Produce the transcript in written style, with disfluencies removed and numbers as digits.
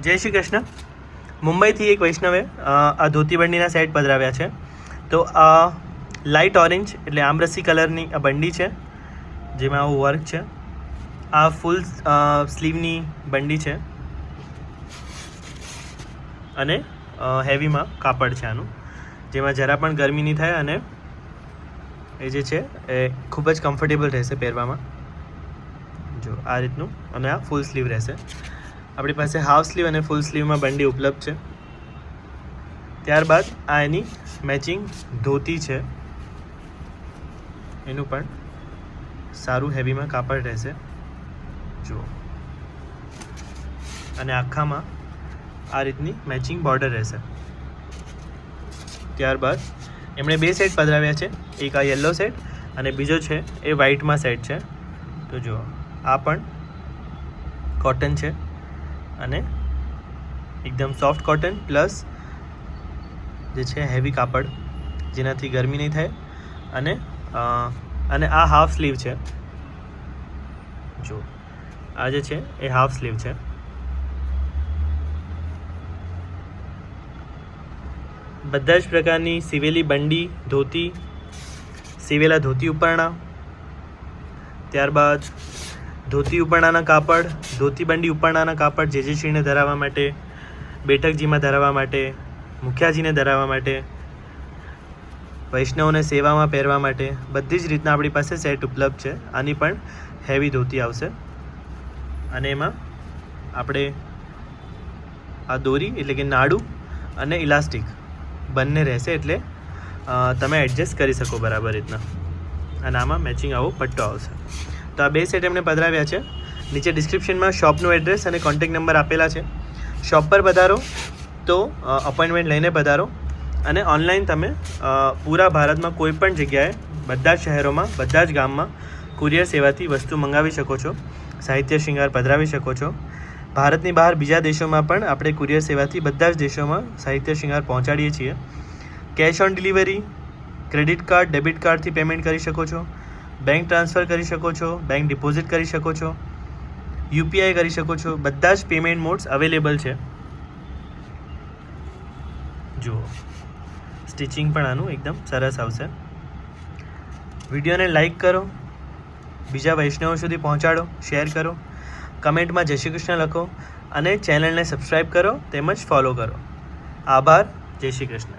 જય શ્રી કૃષ્ણ. મુંબઈથી એક વૈષ્ણવે આ ધોતી બંડીના સેટ પધરાવ્યા છે. તો આ લાઇટ ઓરેન્જ એટલે આમરસી કલરની આ બંડી છે, જેમાં આવું વર્ક છે. આ ફૂલ સ્લીવની બંડી છે અને હેવીમાં કાપડ છે આનું, જેમાં જરા પણ ગરમી નહીં થાય અને એ જે છે એ ખૂબ જ કમ્ફર્ટેબલ રહેશે પહેરવામાં. જો આ રીતનું, અને આ ફૂલ સ્લીવ રહેશે. આપણી પાસે હાફ સ્લીવ અને ફૂલ સ્લીવમાં બંડી ઉપલબ્ધ છે. ત્યારબાદ આ એની મેચિંગ ધોતી છે, એનું પણ સારું હેવીમાં કાપડ રહેશે. જુઓ, અને આખામાં આ રીતની મેચિંગ બોર્ડર રહેશે. ત્યારબાદ એમણે બે સેટ પધરાવ્યા છે, એક આ યલો સેટ અને બીજો છે એ વ્હાઇટમાં સેટ છે. તો જુઓ, આ પણ કોટન છે અને એકદમ સોફ્ટ કોટન પ્લસ જે છે હેવી કાપડ, જેનાથી ગરમી નહીં થાય. અને આ હાફ સ્લીવ છે. જો આ જે છે એ હાફ સ્લીવ છે. બધા જ પ્રકારની સીવેલી બંડી, ધોતી, સીવેલા ધોતી ઉપરણા, ત્યારબાદ ધોતી ઉપરણાના કાપડ, ધોતી બંડી ઉપરણાના કાપડ જે શ્રીને ધરાવવા માટે, બેઠકજીમાં ધરાવવા માટે, મુખિયાજીને ધરાવવા માટે, વૈષ્ણવને સેવામાં પહેરવા માટે, બધી જ રીતના આપણી પાસે સેટ ઉપલબ્ધ છે. આની પણ હેવી ધોતી આવશે અને એમાં આપણે આ દોરી એટલે કે નાડું અને ઇલાસ્ટિક બંને રહેશે, એટલે તમે એડજસ્ટ કરી શકો બરાબર રીતના. અને આમાં મેચિંગ આવો પટ્ટો આવશે. તો આ બે સેટ એમણે પધરાવ્યા છે. નીચે ડિસ્ક્રિપ્શનમાં શોપનું એડ્રેસ અને કોન્ટેક્ટ નંબર આપેલા છે. શોપ પર પધારો તો અપોઇન્ટમેન્ટ લઈને પધારો, અને ઓનલાઈન તમે પૂરા ભારતમાં કોઈ પણ જગ્યાએ, બધા જ શહેરોમાં, બધા જ ગામમાં કુરિયર સેવાથી વસ્તુ મંગાવી શકો છો, સાહિત્ય શૃંગાર પધરાવી શકો છો. ભારતની બહાર બીજા દેશોમાં પણ આપણે કુરિયર સેવાથી બધા જ દેશોમાં સાહિત્ય શૃંગાર પહોંચાડીએ છીએ. Cash on delivery, credit card, debit કાર્ડથી પેમેન્ટ કરી શકો છો, બેંક ટ્રાન્સફર કરી શકો છો, બેંક ડિપોઝિટ કરી શકો છો, યુપીઆઈ કરી શકો છો. બધા જ પેમેન્ટ મોડ્સ અવેલેબલ છે. જુઓ, સ્ટિચિંગ પણ આનું એકદમ સરસ આવશે. વિડીયોને લાઈક કરો, બીજા વૈષ્ણવો સુધી પહોંચાડો, શેર કરો, કમેન્ટમાં જય શ્રી કૃષ્ણ લખો અને ચેનલને સબસ્ક્રાઈબ કરો તેમજ ફોલો કરો. આભાર. જય શ્રી કૃષ્ણ.